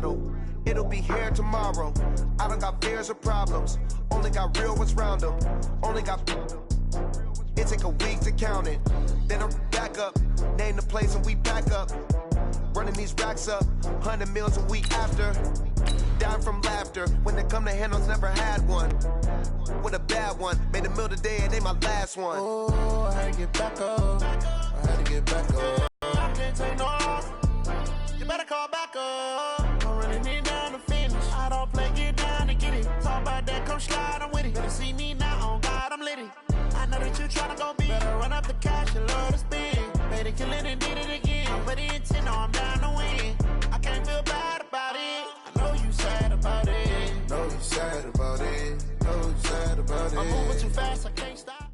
bottle. It'll be here tomorrow. I don't got fears or problems. Only got real ones round them. Only got... It take a week to count it. Then I'm back up. Name the place and we back up. Running these racks up. 100 meals a week after. Dying from laughter. When they come to handles, never had one. With a bad one. Made a meal today and they my last one. Oh, I had to get back up. I had to get back up. I can't take no loss. You better call back up. I'm running it down to finish. I don't play, get down to get it. Talk about that, come slide, I'm with it. Better see me now, on God, I'm litty. I know that you tryna go big. Better run up the cash, you love to spend. Made it, kill it, and did it again. I put it in 10, now I'm down to win. I can't feel bad about it. I know you sad about it. Know you sad about it. Know you sad about it. I'm moving too fast, I can't stop.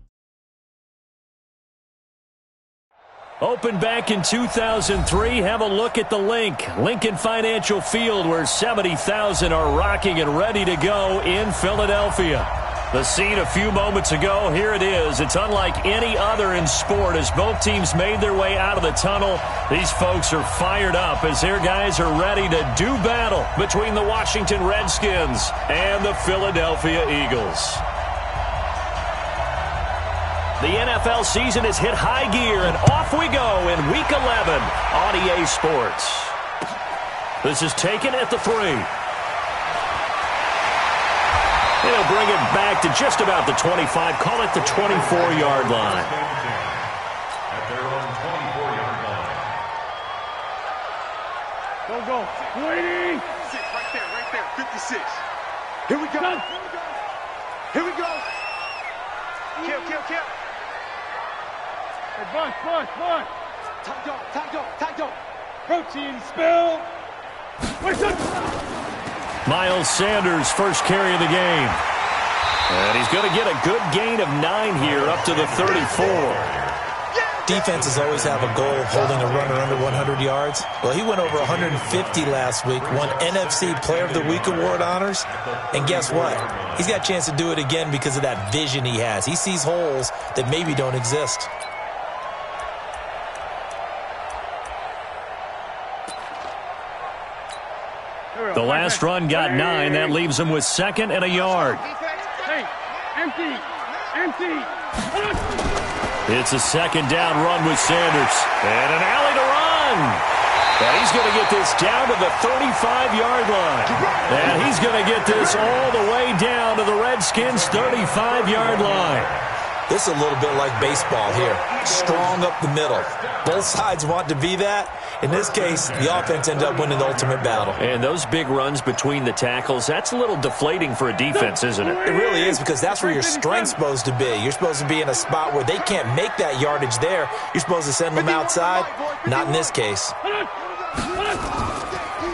Opened back in 2003, have a look at the Lincoln Financial Field, where 70,000 are rocking and ready to go in Philadelphia. The scene a few moments ago, here it is. It's unlike any other in sport as both teams made their way out of the tunnel. These folks are fired up as their guys are ready to do battle between the Washington Redskins and the Philadelphia Eagles. The NFL season has hit high gear, and off we go in Week 11 on EA Sports. This is taken at the 3. They'll bring it back to just about the 25, call it the 24-yard line. At their own 24-yard line. Go. Waiting. Right there, 56. Here we go. Here we go. Kill. Hey, Bush. Tag dog. Protein spill. Miles Sanders, first carry of the game. And he's going to get a good gain of 9 here, up to the 34. Defenses always have a goal of holding a runner under 100 yards. Well, he went over 150 last week, won NFC Player of the Week award honors. And guess what? He's got a chance to do it again because of that vision he has. He sees holes that maybe don't exist. The last run got 9. That leaves him with 2nd and a yard. Hey, empty. It's a 2nd down run with Sanders. And an alley to run. And he's going to get this down to the 35-yard line. And he's going to get this all the way down to the Redskins' 35-yard line. This is a little bit like baseball here. Strong up the middle. Both sides want to be that. In this case, the offense ended up winning the ultimate battle. And those big runs between the tackles, that's a little deflating for a defense, isn't it? It really is, because that's where your strength's supposed to be. You're supposed to be in a spot where they can't make that yardage there. You're supposed to send them outside. Not in this case.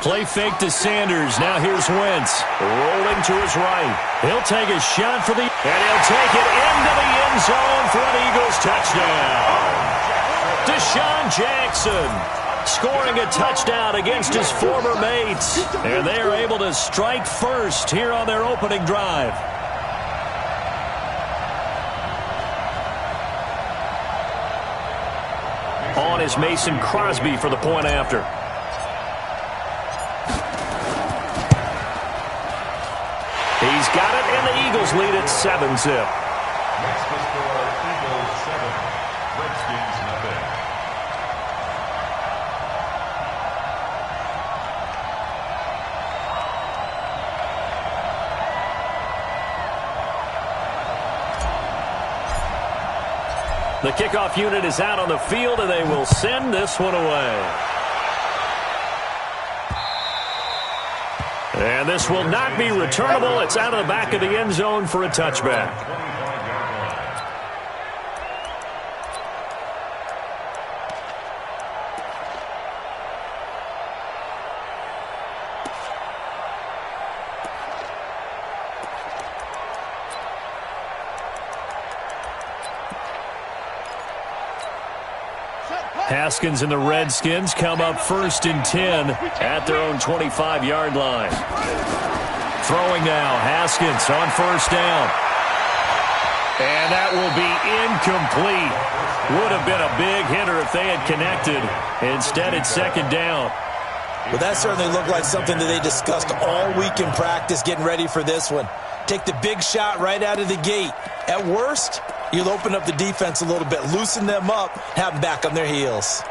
Play fake to Sanders. Now here's Wentz. Rolling to his right. He'll take a shot for the... And he'll take it into the end zone for an Eagles touchdown. Deshaun Jackson scoring a touchdown against his former mates. And they are able to strike first here on their opening drive. On is Mason Crosby for the point after. He's got it, and the Eagles lead at 7-zip. Next to score, Eagles 7, Redskins nothing. The kickoff unit is out on the field, and they will send this one away. And this will not be returnable. It's out of the back of the end zone for a touchback. Haskins and the Redskins come up 1st and 10 at their own 25-yard line. Throwing now, Haskins on 1st down. And that will be incomplete. Would have been a big hitter if they had connected. Instead, it's 2nd down. Well, that certainly looked like something that they discussed all week in practice getting ready for this one. Take the big shot right out of the gate. At worst, you'll open up the defense a little bit, loosen them up, have them back on their heels.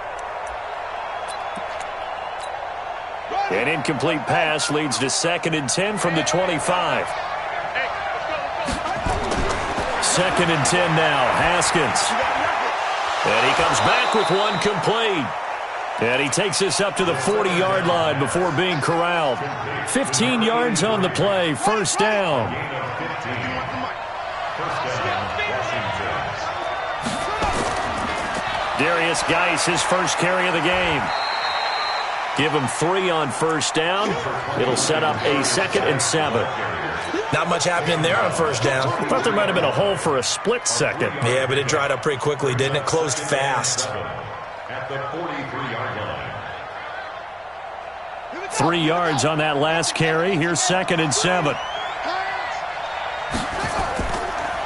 An incomplete pass leads to 2nd and 10 from the 25. 2nd and 10 now, Haskins. And he comes back with one complete. And he takes this up to the 40-yard line before being corralled. 15 yards on the play, first down. Darius Geis, his first carry of the game. Give him 3 on first down. It'll set up a 2nd and 7. Not much happening there on first down. I thought there might have been a hole for a split second. Yeah, but it dried up pretty quickly, didn't it? Closed fast. At the 43-yard line. 3 yards on that last carry. Here's 2nd and 7.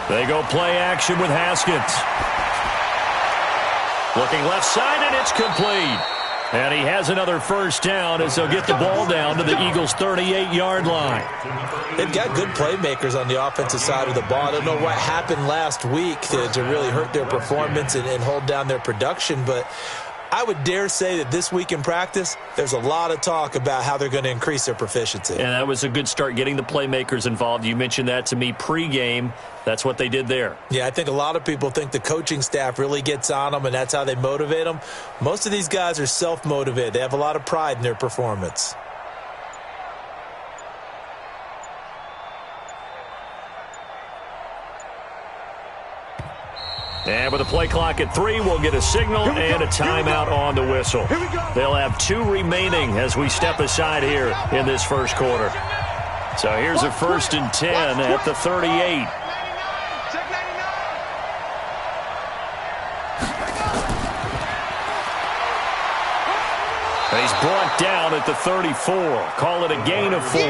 They go play action with Haskins. Looking left side, and it's complete. And he has another first down as they'll get the ball down to the Eagles' 38-yard line. They've got good playmakers on the offensive side of the ball. I don't know what happened last week to really hurt their performance and hold down their production, but I would dare say that this week in practice, there's a lot of talk about how they're going to increase their proficiency. And that was a good start, getting the playmakers involved. You mentioned that to me pregame. That's what they did there. Yeah, I think a lot of people think the coaching staff really gets on them, and that's how they motivate them. Most of these guys are self-motivated. They have a lot of pride in their performance. And with a play clock at 3, we'll get a signal and a timeout on the whistle. They'll have 2 remaining as we step aside here in this first quarter. So here's a 1st and 10 at the 38. And he's brought down at the 34. Call it a gain of 4.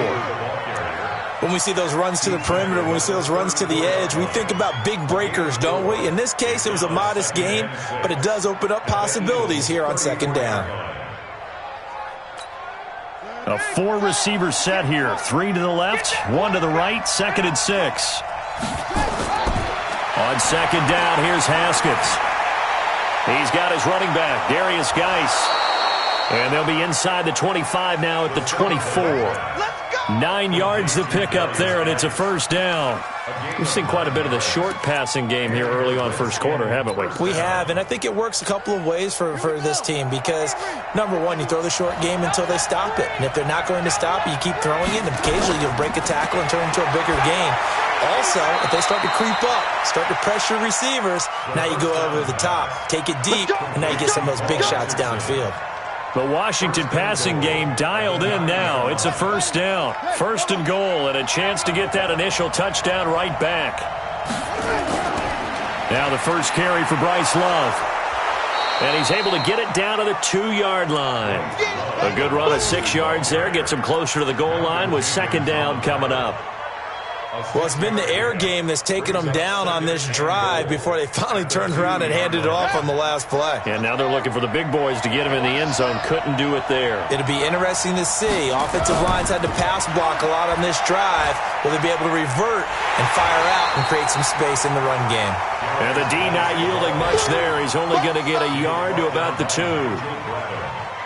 When we see those runs to the perimeter, when we see those runs to the edge, we think about big breakers, don't we? In this case, it was a modest gain, but it does open up possibilities here on 2nd down. A 4-receiver set here. 3 to the left, 1 to the right, 2nd and 6. On 2nd down, here's Haskins. He's got his running back, Darius Geis. And they'll be inside the 25 now at the 24. 9 yards to pick up there, and it's a first down. We've seen quite a bit of the short passing game here early on first quarter, haven't we? We have, and I think it works a couple of ways for this team because, number one, you throw the short game until they stop it. And if they're not going to stop it, you keep throwing it, and occasionally you'll break a tackle and turn into a bigger gain. Also, if they start to creep up, start to pressure receivers, now you go over the top, take it deep, and now you get some of those big shots downfield. The Washington passing game dialed in now. It's a first down. 1st and goal, and a chance to get that initial touchdown right back. Now the first carry for Bryce Love. And he's able to get it down to the 2-yard line. A good run of 6 yards there. Gets him closer to the goal line with 2nd down coming up. Well, it's been the air game that's taken them down on this drive before they finally turned around and handed it off on the last play. And now they're looking for the big boys to get him in the end zone. Couldn't do it there. It'll be interesting to see. Offensive lines had to pass block a lot on this drive. Will they be able to revert and fire out and create some space in the run game? And the D not yielding much there. He's only going to get a yard to about the 2.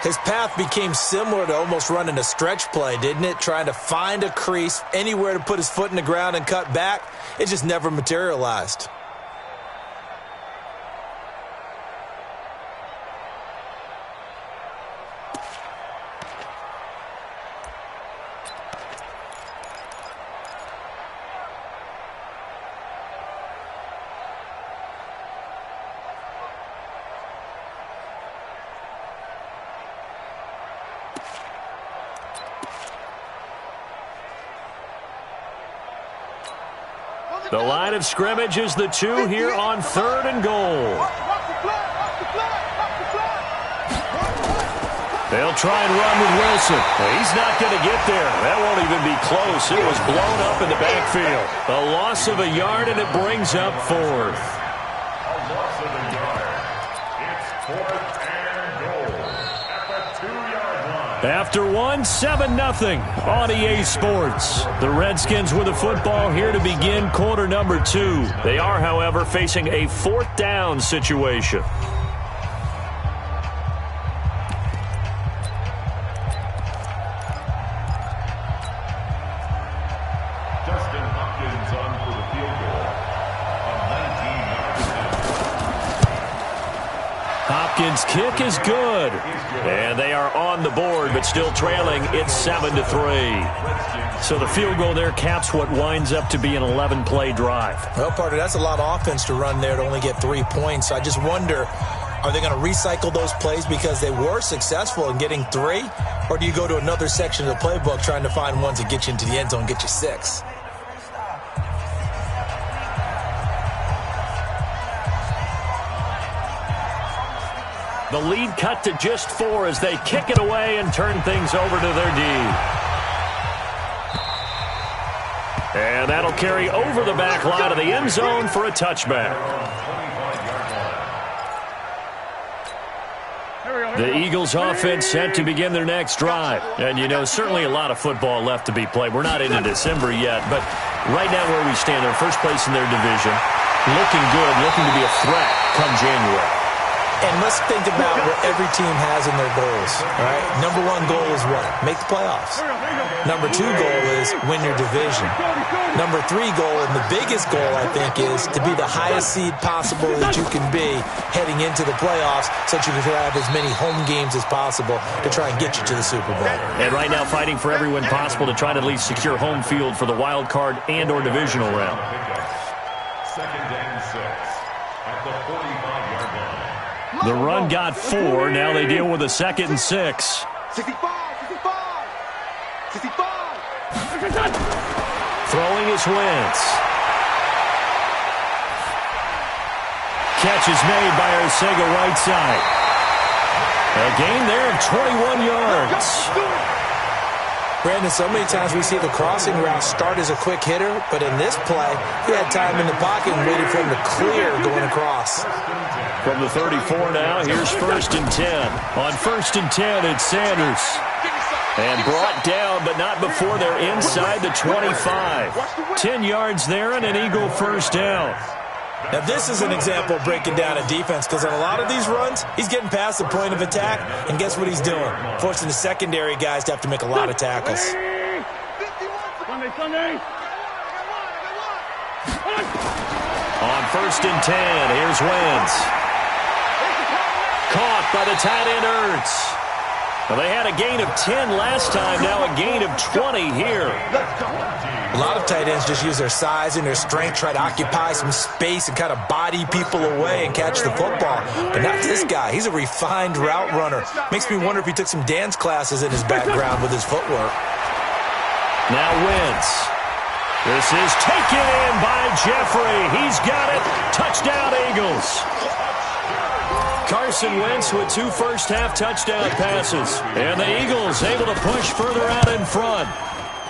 His path became similar to almost running a stretch play, didn't it? Trying to find a crease, anywhere to put his foot in the ground and cut back. It just never materialized. The line of scrimmage is the 2 here on 3rd and goal. They'll try and run with Wilson. He's not going to get there. That won't even be close. It was blown up in the backfield. A loss of a yard, and it brings up 4th. A loss of a yard. It's 4th and goal at the 2-yard line. After one, 7-0 on EA Sports. The Redskins with the football here to begin quarter number 2. They are, however, facing a 4th down situation. Hopkins' kick is good. And they are on the board, but still trailing. It's 7-3. So the field goal there caps what winds up to be an 11-play drive. Well, partner, that's a lot of offense to run there to only get 3 points. I just wonder, are they going to recycle those plays because they were successful in getting 3? Or do you go to another section of the playbook trying to find ones that get you into the end zone and get you 6? The lead cut to just 4 as they kick it away and turn things over to their D. And that'll carry over the back line of the end zone for a touchback. The Eagles offense set to begin their next drive. And, you know, certainly a lot of football left to be played. We're not into December yet, but right now where we stand, they're first place in their division. Looking good, looking to be a threat come January. And let's think about what every team has in their goals, all right? Number 1 goal is what? Make the playoffs. Number 2 goal is win your division. Number 3 goal, and the biggest goal, I think, is to be the highest seed possible that you can be heading into the playoffs so that you can have as many home games as possible to try and get you to the Super Bowl. And right now fighting for every win possible to try to at least secure home field for the wild card and or divisional round. 2nd and 6 at the 45-yard line. The run got 4. Now they deal with a 2nd and 6. 65. Throwing is Wentz. Catch is made by Arcega right side. A gain there of 21 yards. Brandon, so many times we see the crossing route start as a quick hitter, but in this play, he had time in the pocket and waited for him to clear going across. From the 34 now, here's 1st and 10. On 1st and 10, it's Sanders. And brought down, but not before they're inside the 25. 10 yards there and an Eagle first down. Now, this is an example of breaking down a defense because on a lot of these runs, he's getting past the point of attack, and guess what he's doing? Forcing the secondary guys to have to make a lot of tackles. Sunday. On 1st and 10, here's Wentz. Caught by the tight end Ertz. Well, they had a gain of 10 last time, now a gain of 20 here. A lot of tight ends just use their size and their strength, try to occupy some space and kind of body people away and catch the football. But not this guy. He's a refined route runner. Makes me wonder if he took some dance classes in his background with his footwork. Now Wentz. This is taken in by Jeffrey. He's got it. Touchdown, Eagles. Carson Wentz with 2 first-half touchdown passes. And the Eagles able to push further out in front.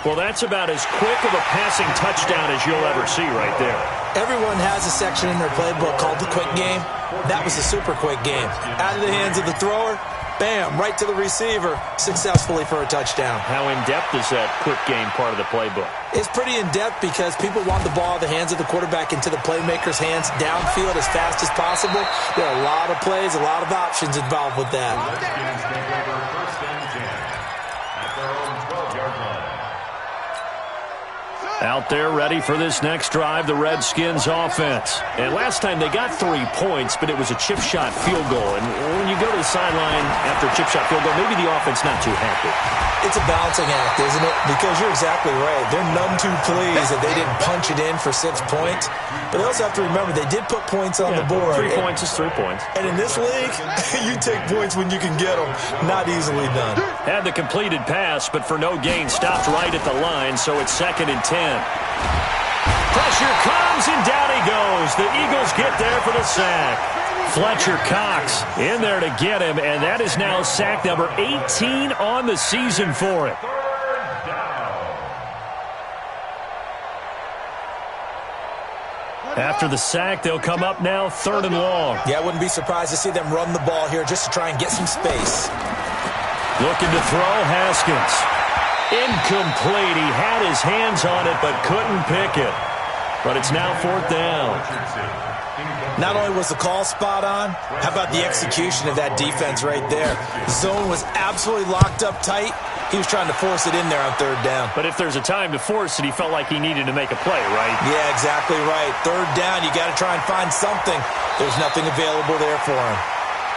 Well, that's about as quick of a passing touchdown as you'll ever see right there. Everyone has a section in their playbook called the quick game. That was a super quick game. Out of the hands of the thrower, bam, right to the receiver, successfully for a touchdown. How in-depth is that quick game part of the playbook? It's pretty in-depth because people want the ball in the hands of the quarterback into the playmaker's hands downfield as fast as possible. There are a lot of plays, a lot of options involved with that. Redskins take over 1st and 10 at their own 12-yard line. Out there ready for this next drive, the Redskins offense. And last time they got 3 points, but it was a chip shot field goal. And when you go to the sideline after a chip shot field goal, maybe the offense not too happy. It's a balancing act, isn't it? Because you're exactly right. They're none too pleased that they didn't punch it in for 6 points. But they also have to remember they did put points on the board. 3 points is 3 points. And in this league, you take points when you can get them. Not easily done. Had the completed pass, but for no gain, stopped right at the line, so it's 2nd and 10. Pressure comes, and down he goes. The Eagles get there for the sack. Fletcher Cox in there to get him, and that is now sack number 18 on the season for him. After the sack, they'll come up now 3rd and long. Yeah, I wouldn't be surprised to see them run the ball here just to try and get some space. Looking to throw, Haskins. Incomplete. He had his hands on it but couldn't pick it. But it's now 4th down. Not only was the call spot on, how about the execution of that defense right there? The zone was absolutely locked up tight. He was trying to force it in there on 3rd down. But if there's a time to force it, he felt like he needed to make a play, right? Yeah, exactly right. 3rd down, you got to try and find something. There's nothing available there for him.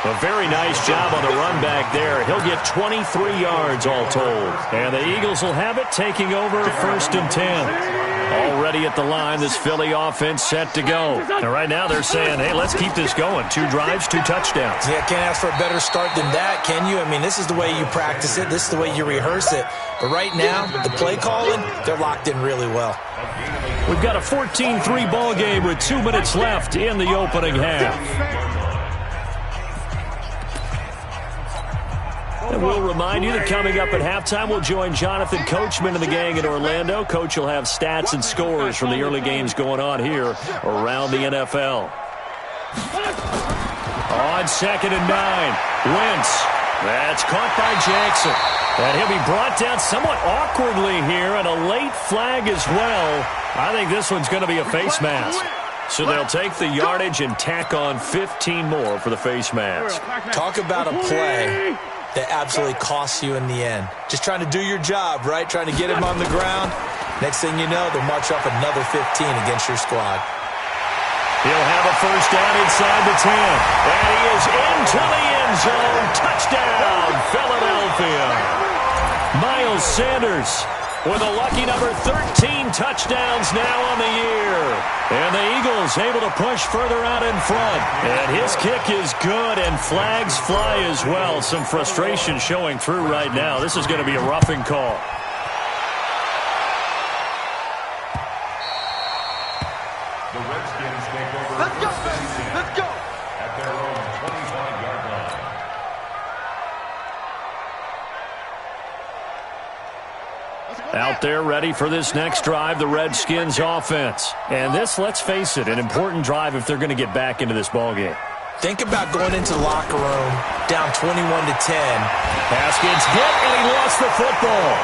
A very nice job on the run back there. He'll get 23 yards all told. And the Eagles will have it, taking over 1st and 10. Already at the line, this Philly offense set to go. And right now they're saying, hey, let's keep this going. 2 drives, 2 touchdowns. Yeah, can't ask for a better start than that, can you? I mean, this is the way you practice it. This is the way you rehearse it. But right now, the play calling, they're locked in really well. We've got a 14-3 ball game with 2 minutes left in the opening half. And we'll remind you that coming up at halftime, we'll join Jonathan Coachman and the gang in Orlando. Coach will have stats and scores from the early games going on here around the NFL. On 2nd and 9, Wentz. That's caught by Jackson. And he'll be brought down somewhat awkwardly here, and a late flag as well. I think this one's going to be a face mask. So they'll take the yardage and tack on 15 more for the face mask. Talk about a play that absolutely costs you in the end. Just trying to do your job, right? Trying to get him on the ground. Next thing you know, they'll march off another 15 against your squad. He'll have a 1st down inside the 10. And he is into the end zone. Touchdown, Philadelphia. Miles Sanders with a lucky number 13 touchdowns now on the year. And the Eagles able to push further out in front. And his kick is good, and flags fly as well. Some frustration showing through right now. This is going to be a roughing call. The Redskins take over. Let's go, baby. Let's go. At their own 25-yard line. Out there ready for this next drive, the Redskins offense. And this, let's face it, an important drive if they're going to get back into this ballgame. Think about going into the locker room down 21-10. Haskins hit, and he lost the football.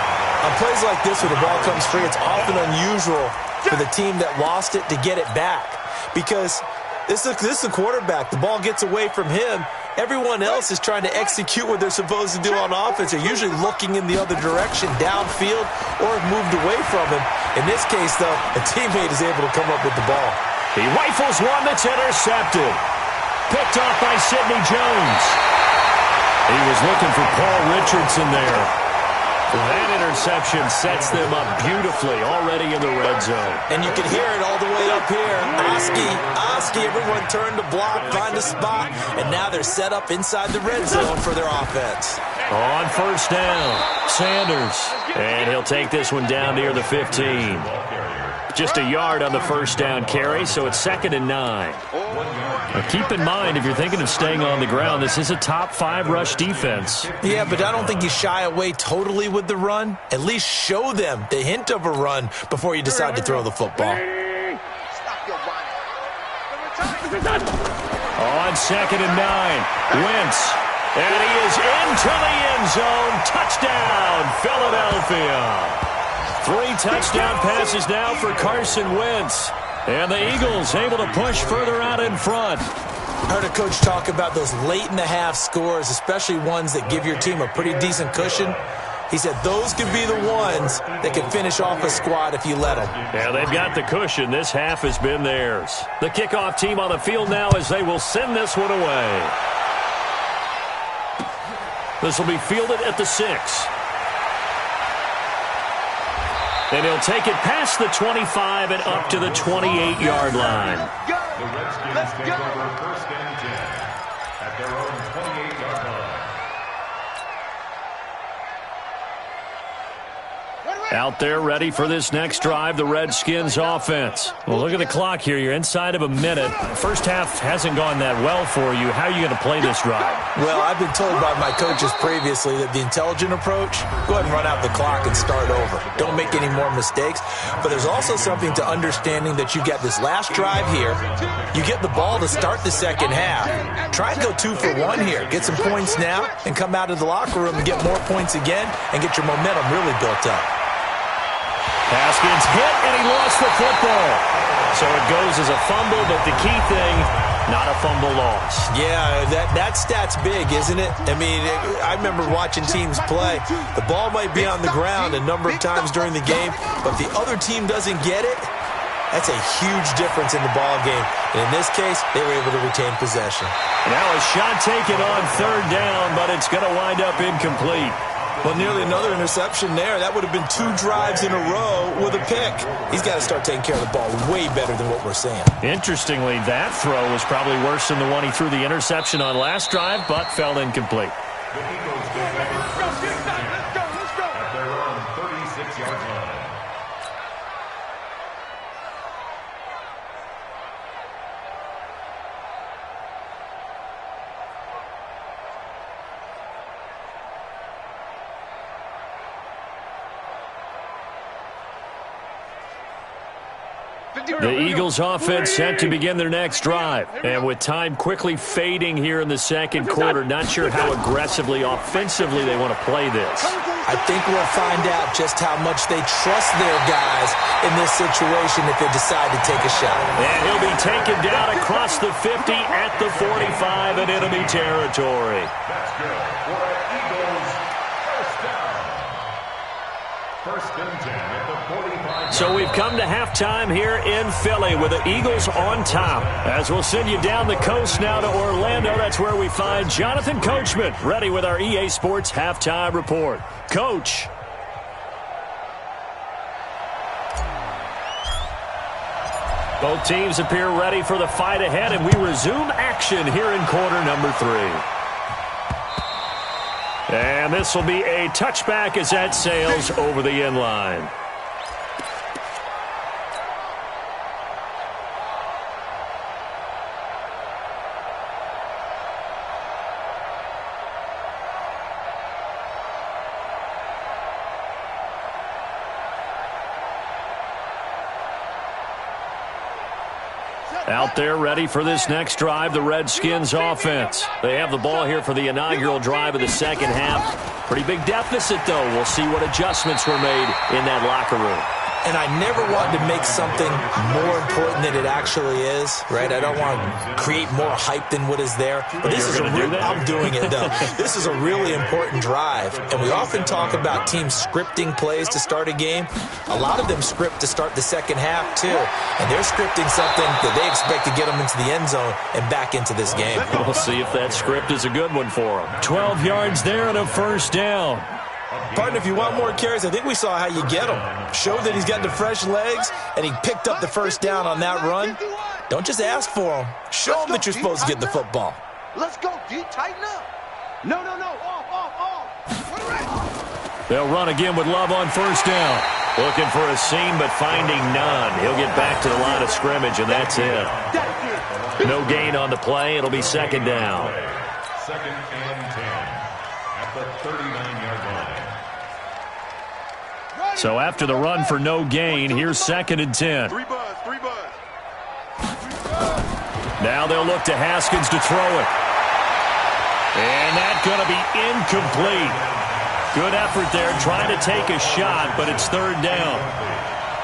On plays like this where the ball comes free, it's often unusual for the team that lost it to get it back. Because this is a quarterback. The ball gets away from him. Everyone else is trying to execute what they're supposed to do on offense. They're usually looking in the other direction, downfield, or have moved away from him. In this case, though, a teammate is able to come up with the ball. He rifles one that's intercepted. Picked off by Sidney Jones. He was looking for Paul Richardson there. That interception sets them up beautifully already in the red zone. And you can hear it all the way up here. Oski, everyone turned to block, find a spot, and now they're set up inside the red zone for their offense. On 1st down, Sanders. And he'll take this one down near the 15. Just a yard on the 1st down carry, so it's 2nd and 9. Now keep in mind, if you're thinking of staying on the ground, this is a top 5 rush defense. Yeah, but I don't think you shy away totally with the run. At least show them the hint of a run before you decide to throw the football. On 2nd and 9, Wentz. And he is into the end zone. Touchdown, Philadelphia. 3 touchdown passes now for Carson Wentz. And the Eagles able to push further out in front. I heard a coach talk about those late-in-the-half scores, especially ones that give your team a pretty decent cushion. He said those could be the ones that can finish off a squad if you let them. Yeah, they've got the cushion. This half has been theirs. The kickoff team on the field now as they will send this one away. This will be fielded at the 6. And he'll take it past the 25 and up to the 28-yard line. The Redskins take over 1st and 10 at their own 28-yard line. Out there ready for this next drive, the Redskins offense. Well, look at the clock here. You're inside of a minute. First half hasn't gone that well for you. How are you going to play this drive? Well, I've been told by my coaches previously that the intelligent approach, go ahead and run out the clock and start over. Don't make any more mistakes. But there's also something to understanding that you get this last drive here. You get the ball to start the second half. Try and go 2 for 1 here. Get some points now and come out of the locker room and get more points again and get your momentum really built up. Haskins hit, and he lost the football. So it goes as a fumble, but the key thing, not a fumble loss. Yeah, that stat's big, isn't it? I mean, I remember watching teams play. The ball might be on the ground a number of times during the game, but if the other team doesn't get it, that's a huge difference in the ball game. And in this case, they were able to retain possession. Now a shot taken on third down, but it's going to wind up incomplete. Well, nearly another interception there. That would have been 2 drives in a row with a pick. He's got to start taking care of the ball way better than what we're seeing. Interestingly, that throw was probably worse than the one he threw the interception on last drive, but fell incomplete. The Eagles get back at their own 36-yard line. The Eagles offense set to begin their next drive. And with time quickly fading here in the second quarter, not sure how aggressively, offensively they want to play this. I think we'll find out just how much they trust their guys in this situation if they decide to take a shot. And he'll be taken down across the 50 at the 45 and enemy territory. That's good for an Eagles first down. First and 10 at the 45. So we've come to halftime here in Philly with the Eagles on top. As we'll send you down the coast now to Orlando, that's where we find Jonathan Coachman ready with our EA Sports halftime report. Coach. Both teams appear ready for the fight ahead, and we resume action here in quarter number 3. And this will be a touchback as that sails over the end line. Out there ready for this next drive, the Redskins offense. They have the ball here for the inaugural drive of the second half. Pretty big deficit, though. We'll see what adjustments were made in that locker room. And I never want to make something more important than it actually is, right? I don't want to create more hype than what is there. But this is I'm doing it, though. This is a really important drive. And we often talk about teams scripting plays to start a game. A lot of them script to start the second half, too. And they're scripting something that they expect to get them into the end zone and back into this game. We'll see if that script is a good one for them. 12 yards there and a first down. Partner, if you want more carries, I think we saw how you get him. Show that he's got the fresh legs, and he picked up the first down on that run. Don't just ask for him. Show him that you're supposed to get the football. Let's go, D. Tighten up. No. Off. They'll run again with Love on first down. Looking for a seam, but finding none. He'll get back to the line of scrimmage, and that's it. No gain on the play. It'll be second down. Second and 10 at the 39-yard line. So after the run for no gain, here's second and 10. Three buzz. Now they'll look to Haskins to throw it. And that's going to be incomplete. Good effort there, trying to take a shot, but it's third down.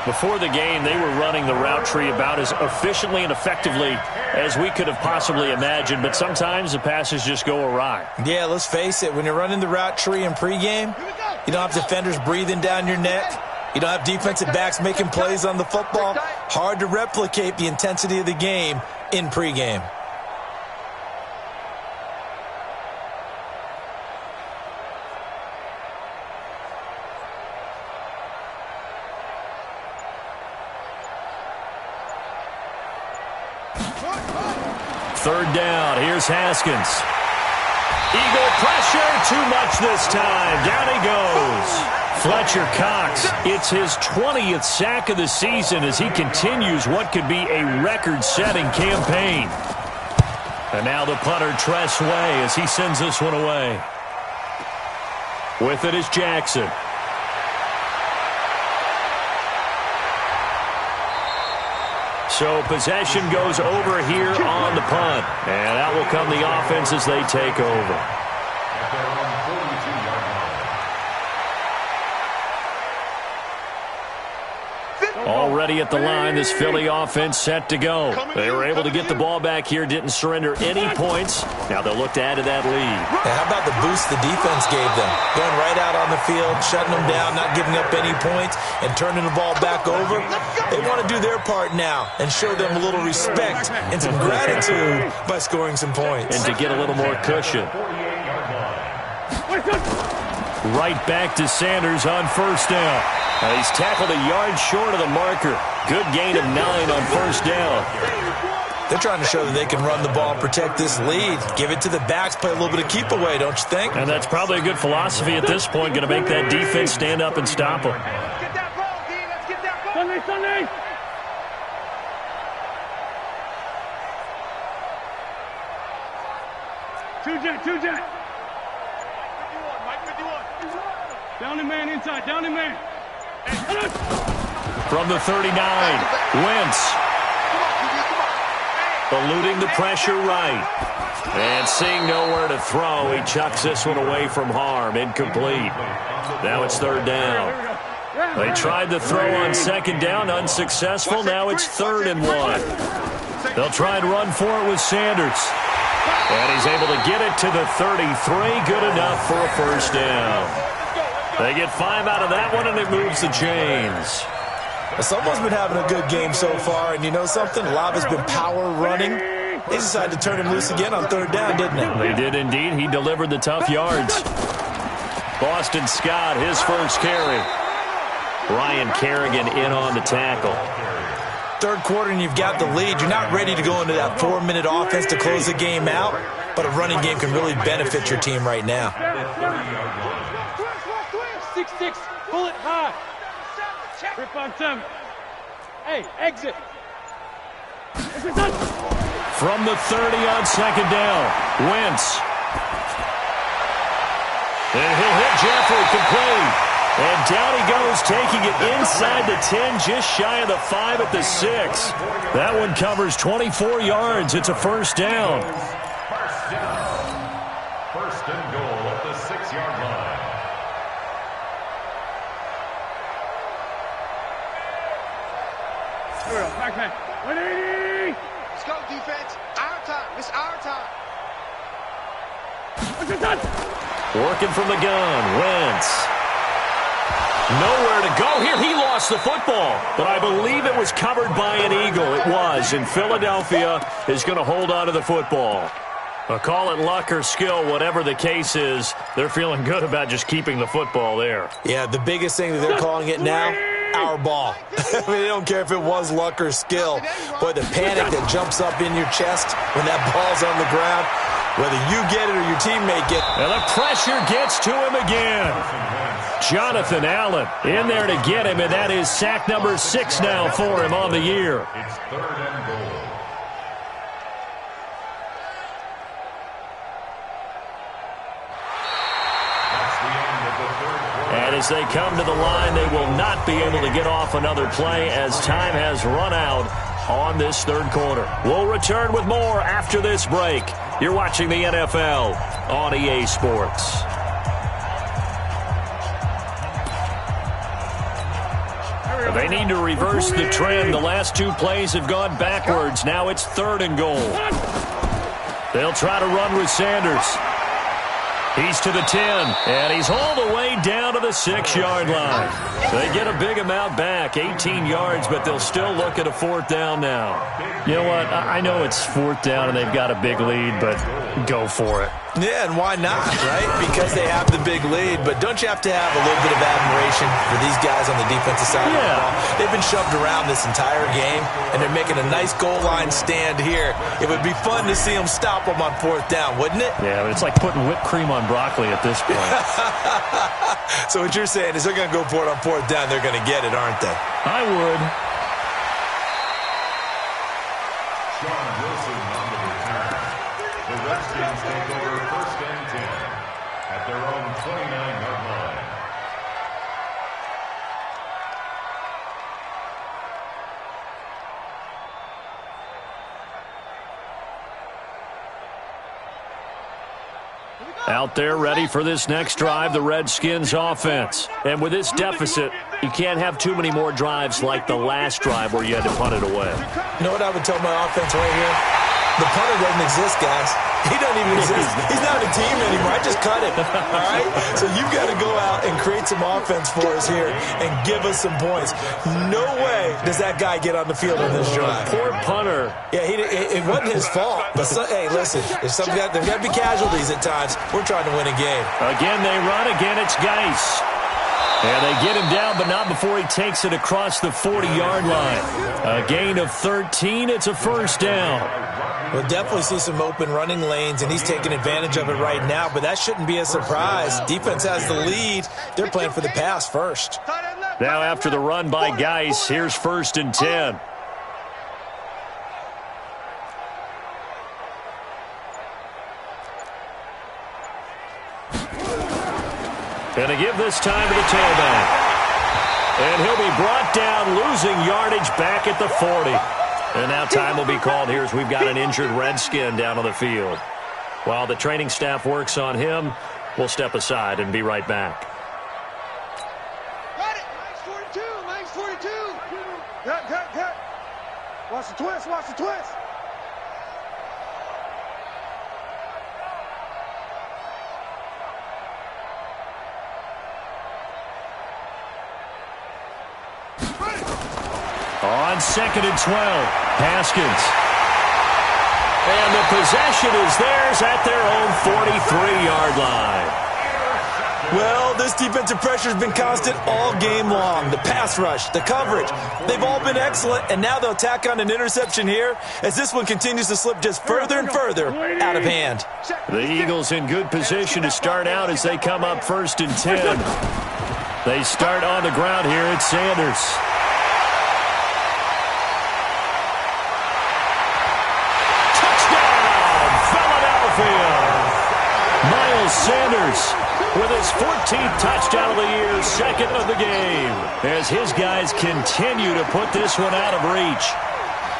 Before the game, they were running the route tree about as efficiently and effectively as we could have possibly imagined, but sometimes the passes just go awry. Yeah, let's face it. When you're running the route tree in pregame, you don't have defenders breathing down your neck. You don't have defensive backs making plays on the football. Hard to replicate the intensity of the game in pregame. Third down, here's Haskins. Eagle pressure, too much this time. Down he goes. Fletcher Cox, it's his 20th sack of the season as he continues what could be a record-setting campaign. And now the punter, Tress Way, as he sends this one away. With it is Jackson. So possession goes over here on the punt. And out will come the offense as they take over. Already at the line, this Philly offense set to go. They were able to get the ball back here, didn't surrender any points. Now they'll look to add to that lead. Yeah, how about the boost the defense gave them? Going right out on the field, shutting them down, not giving up any points, and turning the ball back over. They want to do their part now and show them a little respect and some gratitude by scoring some points. And to get a little more cushion. Right back to Sanders on first down. He's tackled a yard short of the marker. Good gain of 9 on first down. They're trying to show that they can run the ball, protect this lead, give it to the backs, play a little bit of keep away, don't you think? And that's probably a good philosophy at this point, going to make that defense stand up and stop them. Get that ball, D. Let's get that ball. Sunday. Two-jet. Mike 51. Down the man inside, down the man. From the 39, Wentz. Eluding the pressure right. And seeing nowhere to throw, he chucks this one away from harm. Incomplete. Now it's third down. They tried the throw on second down, unsuccessful. Now it's 3rd and 1. They'll try and run for it with Sanders. And he's able to get it to the 33. Good enough for a first down. They get 5 out of that one, and it moves the chains. Someone's been having a good game so far, and you know something? A lot has been power running. They decided to turn him loose again on 3rd down, didn't they? They did indeed. He delivered the tough yards. Boston Scott, his first carry. Ryan Kerrigan in on the tackle. 3rd quarter, and you've got the lead. You're not ready to go into that 4-minute offense to close the game out, but a running game can really benefit your team right now. 6-6, pull it high. Rip on 7. Hey, exit. From the 30 on second down, Wentz. And he'll hit Jeffrey, complete. And down he goes, taking it inside the 10, just shy of the 5 at the 6. That one covers 24 yards. It's a first down. First and goal at the 6-yard line. Back. 180. Let's go, defense. Our time. It's our time. Working from the gun, Wentz. Nowhere to go here. He lost the football, but I believe it was covered by an Eagle. It was, and Philadelphia is going to hold on to the football. Call it luck or skill, whatever the case is, they're feeling good about just keeping the football there. Yeah, the biggest thing that they're calling it now, our ball. I mean, they don't care if it was luck or skill. Boy, the panic that jumps up in your chest when that ball's on the ground, whether you get it or your teammate get it. And the pressure gets to him again. Jonathan Allen in there to get him, and that is sack number 6 now for him on the year. It's 3rd and goal. And as they come to the line, they will not be able to get off another play as time has run out on this 3rd quarter. We'll return with more after this break. You're watching the NFL on EA Sports. They need to reverse the trend. The last 2 plays have gone backwards. Now it's 3rd and goal. They'll try to run with Sanders. He's to the 10, and he's all the way down to the 6-yard line. They get a big amount back, 18 yards, but they'll still look at a 4th down now. You know what? I know it's 4th down and they've got a big lead, but go for it. Yeah, and why not, right? Because they have the big lead. But don't you have to have a little bit of admiration for these guys on the defensive side of the ball? They've been shoved around this entire game, and they're making a nice goal line stand here. It would be fun to see them stop them on 4th down, wouldn't it? Yeah, but it's like putting whipped cream on broccoli at this point. So what you're saying is they're going to go for it on 4th down. They're going to get it, aren't they? I would. Sean Wilson on the return. The Redskins take over 1st and 10 at their own 29-yard line. Out there ready for this next drive, the Redskins offense. And with this deficit, you can't have too many more drives like the last drive where you had to punt it away. You know what I would tell my offense right here? The punter doesn't exist, guys. He doesn't even exist. He's not a team anymore. I just cut him, all right? So you've got to go out and create some offense for us here and give us some points. No way does that guy get on the field on this drive. Poor punter. Yeah, it wasn't his fault. But, hey, listen, there's got to be casualties at times. We're trying to win a game. Again, they run. Again, it's Geis. And they get him down, but not before he takes it across the 40-yard line. A gain of 13. It's a 1st down. We'll definitely see some open running lanes, and he's taking advantage of it right now, but that shouldn't be a surprise. Defense has the lead. They're playing for the pass first. Now after the run by Geis, here's 1st and 10. Gonna give this time to the tailback. And he'll be brought down, losing yardage back at the 40. And now time will be called here as we've got an injured Redskin down on the field. While the training staff works on him, we'll step aside and be right back. Got it. Nice 42. Cut. Watch the twist. On 2nd and 12, Haskins. And the possession is theirs at their own 43-yard line. Well, this defensive pressure has been constant all game long. The pass rush, the coverage, they've all been excellent, and now they'll tack on an interception here as this one continues to slip just further and further out of hand. The Eagles in good position to start out as they come up 1st and 10. They start on the ground here at Sanders. Miles Sanders with his 14th touchdown of the year, 2nd of the game, as his guys continue to put this one out of reach.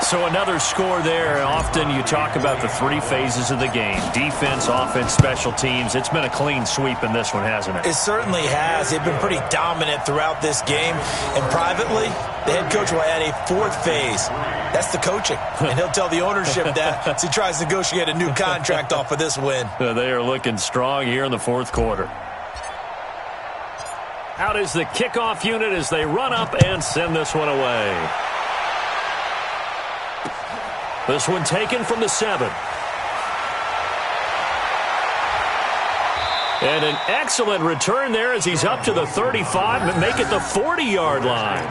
So another score there. Often you talk about the 3 phases of the game: defense, offense, special teams. It's been a clean sweep in this one, hasn't it? It certainly has. They've been pretty dominant throughout this game. And privately, the head coach will add a 4th phase. That's the coaching. And he'll tell the ownership that as he tries to negotiate a new contract off of this win. They are looking strong here in the 4th quarter. Out is the kickoff unit as they run up and send this one away. This one taken from the 7. And an excellent return there as he's up to the 35, but make it the 40-yard line.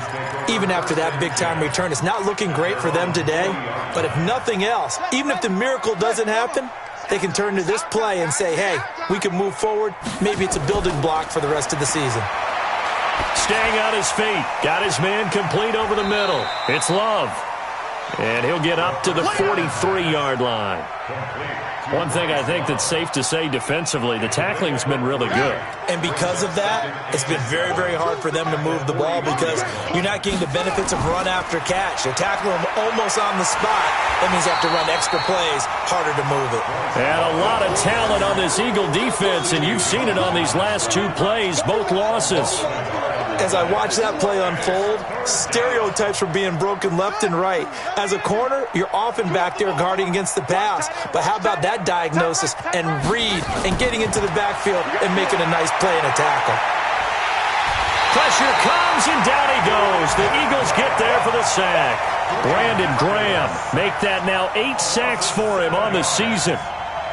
Even after that big-time return, it's not looking great for them today. But if nothing else, even if the miracle doesn't happen, they can turn to this play and say, hey, we can move forward. Maybe it's a building block for the rest of the season. Staying on his feet. Got his man complete over the middle. It's Love. And he'll get up to the 43-yard line. One thing I think that's safe to say defensively, the tackling's been really good. And because of that, it's been very, very hard for them to move the ball because you're not getting the benefits of run after catch. They tackle them almost on the spot. That means you have to run extra plays, harder to move it. And a lot of talent on this Eagle defense, and you've seen it on these last 2 plays, both losses. As I watch that play unfold, stereotypes were being broken left and right. As a corner, you're often back there guarding against the pass. But how about that diagnosis and read and getting into the backfield and making a nice play and a tackle? Pressure comes, and down he goes. The Eagles get there for the sack. Brandon Graham make that now 8 sacks for him on the season.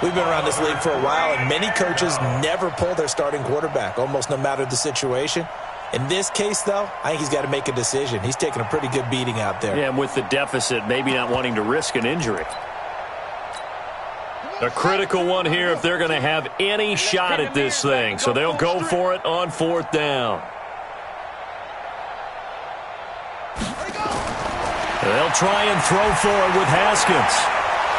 We've been around this league for a while, and many coaches never pull their starting quarterback, almost no matter the situation. In this case, though, I think he's got to make a decision. He's taking a pretty good beating out there. Yeah, and with the deficit, maybe not wanting to risk an injury. A critical one here if they're going to have any shot at this thing. So they'll go for it on 4th down. They'll try and throw for it with Haskins.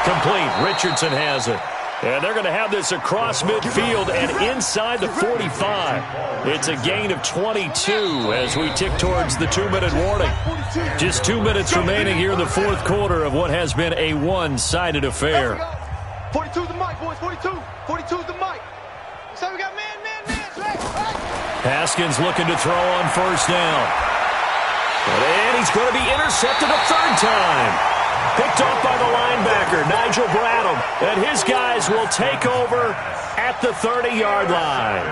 Complete. Richardson has it. And they're going to have this across midfield and inside the 45. It's a gain of 22 as we tick towards the 2-minute warning. Just 2 minutes remaining here in the 4th quarter of what has been a one-sided affair. 42's the mic, boys. 42. 42's the mic. So we got man. Haskins looking to throw on 1st down. And he's going to be intercepted a 3rd time. Picked off by the linebacker, Nigel Bradham. And his guys will take over at the 30-yard line.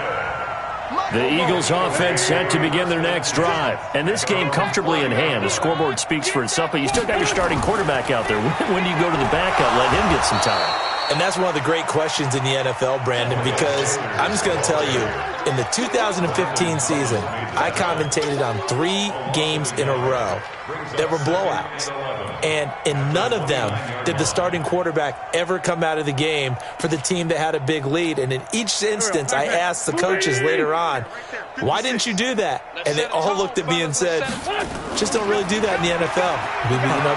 The Eagles offense set to begin their next drive. And this game comfortably in hand. The scoreboard speaks for itself, but you still got your starting quarterback out there. When do you go to the backup, let him get some time? And that's one of the great questions in the NFL, Brandon, because I'm just going to tell you, in the 2015 season, I commentated on 3 games in a row that were blowouts. And in none of them did the starting quarterback ever come out of the game for the team that had a big lead. And in each instance, I asked the coaches later on, why didn't you do that? And they all looked at me and said, just don't really do that in the NFL.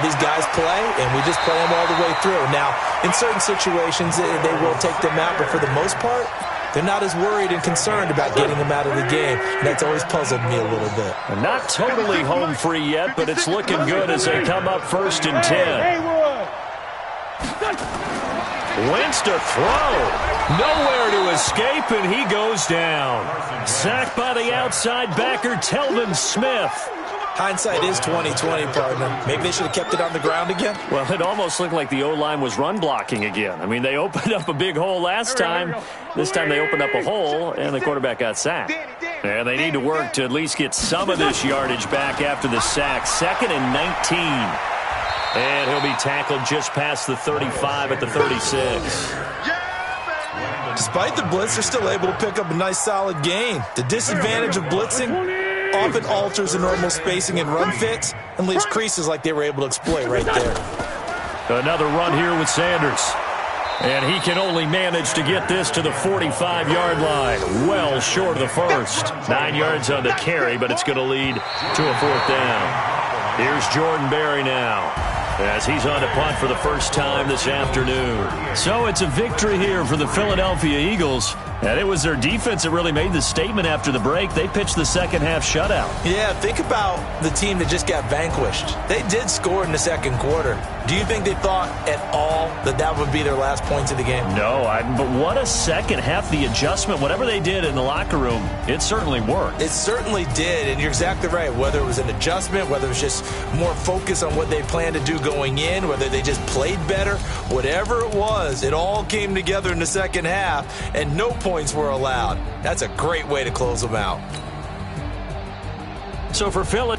These guys play, and we just play them all the way through. Now, in certain situations, they will take them out, but for the most part, they're not as worried and concerned about getting them out of the game. And that's always puzzled me a little bit. Not totally home free yet, but it's looking good as they come up 1st and 10. Wentz to throw. Nowhere to escape, and he goes down. Sacked by the outside backer, Telvin Smith. Hindsight is 20/20, partner. Maybe they should have kept it on the ground again. Well, it almost looked like the O-line was run blocking again. I mean, they opened up a big hole last time. This time they opened up a hole, and the quarterback got sacked. And they need to work to at least get some of this yardage back after the sack. 2nd and 19. And he'll be tackled just past the 35 at the 36. Despite the blitz, they're still able to pick up a nice solid gain. The disadvantage of blitzing often alters the normal spacing and run fits and leaves creases like they were able to exploit right there. Another run here with Sanders. And he can only manage to get this to the 45-yard line. Well short of the first. 9 yards on the carry, but it's going to lead to a 4th down. Here's Jordan Berry now, as he's on to punt for the first time this afternoon. So it's a victory here for the Philadelphia Eagles. And it was their defense that really made the statement after the break. They pitched the second-half shutout. Yeah, think about the team that just got vanquished. They did score in the 2nd quarter. Do you think they thought at all that that would be their last points of the game? No, but what a second half. The adjustment, whatever they did in the locker room, it certainly worked. It certainly did, and you're exactly right. Whether it was an adjustment, whether it was just more focus on what they planned to do going in, whether they just played better, whatever it was, it all came together in the second half, and no points were allowed. That's a great way to close them out. So for Philly,